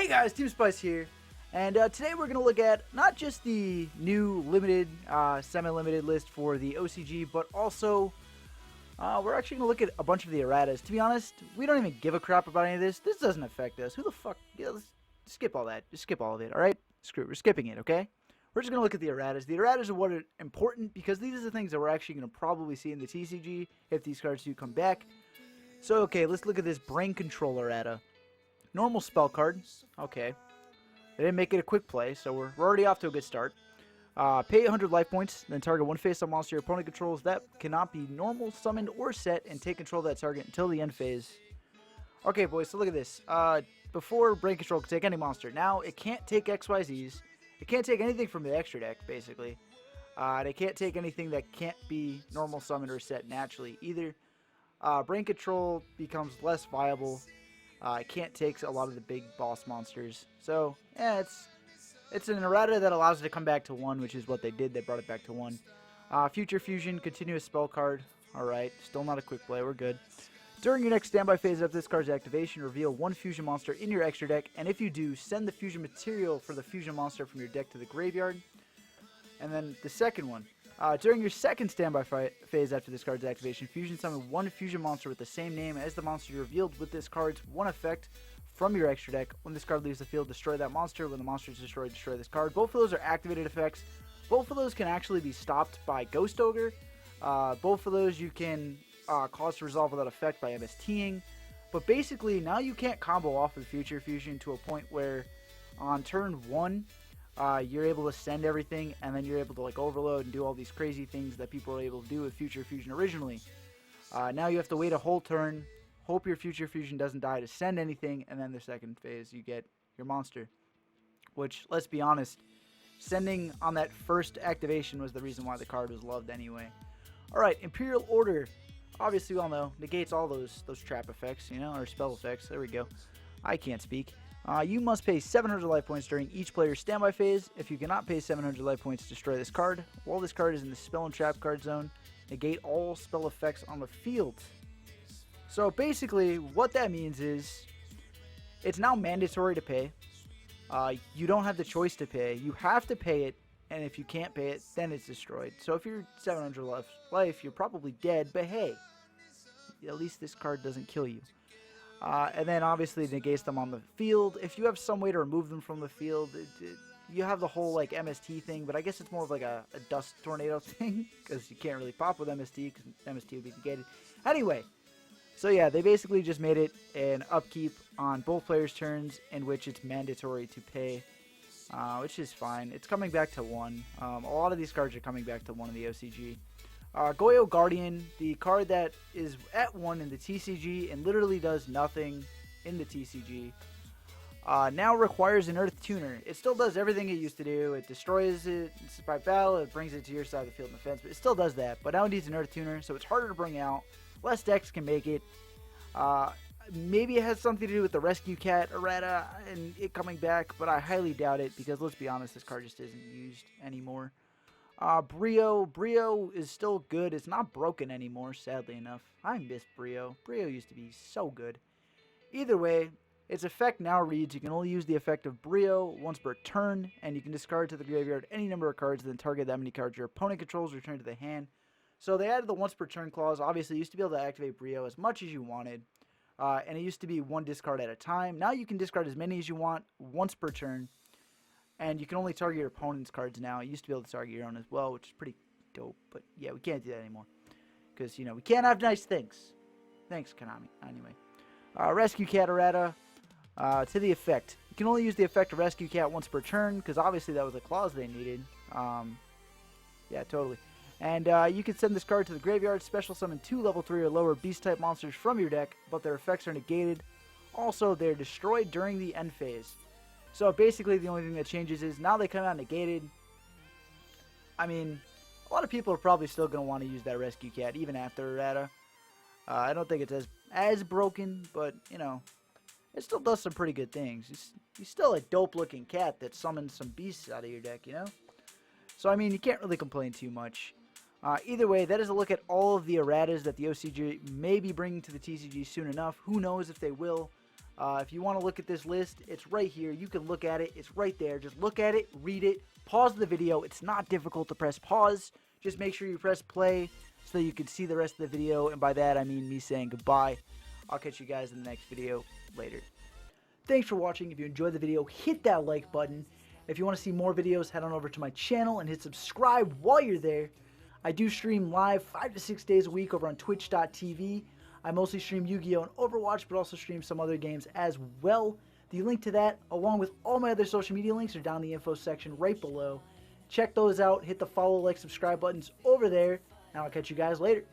Hey guys, Team Spice here, and today we're going to look at not just the new limited, semi-limited list for the OCG, but also we're actually going to look at a bunch of the erratas. To be honest, we don't even give a crap about any of this. This doesn't affect us. Who the fuck? Yeah, let's skip all that. Just skip all of it, alright? Screw it. We're skipping it, okay? We're just going to look at the erratas. The erratas are what are important because these are the things that we're actually going to probably see in the TCG if these cards do come back. So, okay, let's look at this Brain Control errata. Normal spell card. Okay. They didn't make it a quick play, so we're already off to a good start. Pay 800 life points, then target one face-up monster your opponent controls that cannot be normal, summoned, or set, and take control of that target until the end phase. Okay, boys, so look at this. Before, Brain Control could take any monster. Now, it can't take XYZs. It can't take anything from the extra deck, basically. They can't take anything that can't be normal, summoned, or set naturally either. Brain Control becomes less viable. It can't take a lot of the big boss monsters. So, yeah, it's an errata that allows it to come back to 1, which is what they did. They brought it back to 1. Future Fusion, continuous spell card. Alright, still not a quick play. We're good. During your next standby phase of this card's activation, reveal one fusion monster in your extra deck, and if you do, send the fusion material for the fusion monster from your deck to the graveyard. And then the second one. During your second standby phase after this card's activation, fusion summon one fusion monster with the same name as the monster you revealed with this card's one effect from your extra deck. When this card leaves the field, destroy that monster. When the monster is destroyed, destroy this card. Both of those are activated effects. Both of those can actually be stopped by Ghost Ogre. Both of those you can cause to resolve without effect by MSTing. But basically, now you can't combo off with Future Fusion to a point where on turn 1, you're able to send everything, and then you're able to like overload and do all these crazy things that people were able to do with Future Fusion originally. Now you have to wait a whole turn, hope your Future Fusion doesn't die to send anything, and then the second phase you get your monster. Which, let's be honest, sending on that first activation was the reason why the card was loved anyway. Alright, Imperial Order. Obviously we all know, negates all those trap effects, you know, or spell effects. There we go. I can't speak. You must pay 700 life points during each player's standby phase. If you cannot pay 700 life points, destroy this card. While this card is in the spell and trap card zone, negate all spell effects on the field. So basically, what that means is, it's now mandatory to pay. You don't have the choice to pay. You have to pay it, and if you can't pay it, then it's destroyed. So if you're 700 life, you're probably dead, but hey, at least this card doesn't kill you. And then obviously it negates them on the field. If you have some way to remove them from the field, you have the whole like MST thing, but I guess it's more of like a dust tornado thing, because you can't really pop with MST, because MST would be negated. Anyway, so yeah, they basically just made it an upkeep on both players' turns, in which it's mandatory to pay, which is fine. It's coming back to 1. A lot of these cards are coming back to 1 in the OCG. Goyo Guardian, the card that is at 1 in the TCG and literally does nothing in the TCG, now requires an Earth Tuner. It still does everything it used to do. It destroys it by battle, it brings it to your side of the field in defense, but it still does that. But now it needs an Earth Tuner, so it's harder to bring out. Less decks can make it. Maybe it has something to do with the Rescue Cat errata and it coming back, but I highly doubt it, because let's be honest, this card just isn't used anymore. Brio is still good. It's not broken anymore, sadly enough. I miss Brio. Brio used to be so good. Either way, its effect now reads, you can only use the effect of Brio once per turn, and you can discard to the graveyard any number of cards, then target that many cards your opponent controls, return to the hand. So they added the once per turn clause. Obviously, you used to be able to activate Brio as much as you wanted, and it used to be one discard at a time. Now you can discard as many as you want once per turn. And you can only target your opponent's cards now. You used to be able to target your own as well, which is pretty dope. But yeah, we can't do that anymore, because, you know, we can't have nice things. Thanks, Konami. Anyway. Rescue Cat errata. To the effect. You can only use the effect of Rescue Cat once per turn, because obviously that was a clause they needed. Yeah, totally. And you can send this card to the graveyard, special summon 2 level 3 or lower beast-type monsters from your deck, but their effects are negated. Also, they're destroyed during the end phase. So basically the only thing that changes is now they come out negated. I mean, a lot of people are probably still going to want to use that Rescue Cat even after errata. I don't think it's as broken, but, you know, it still does some pretty good things. He's still a dope looking cat that summons some beasts out of your deck, you know? So I mean, you can't really complain too much. Either way, that is a look at all of the erratas that the OCG may be bringing to the TCG soon enough. Who knows if they will. If you want to look at this list, it's right here. You can look at it. It's right there. Just look at it, read it, pause the video. It's not difficult to press pause. Just make sure you press play so you can see the rest of the video. And by that, I mean me saying goodbye. I'll catch you guys in the next video later. Thanks for watching. If you enjoyed the video, hit that like button. If you want to see more videos, head on over to my channel and hit subscribe while you're there. I do stream live 5 to 6 days a week over on twitch.tv. I mostly stream Yu-Gi-Oh! And Overwatch, but also stream some other games as well. The link to that, along with all my other social media links, are down in the info section right below. Check those out. Hit the follow, like, subscribe buttons over there, and I'll catch you guys later.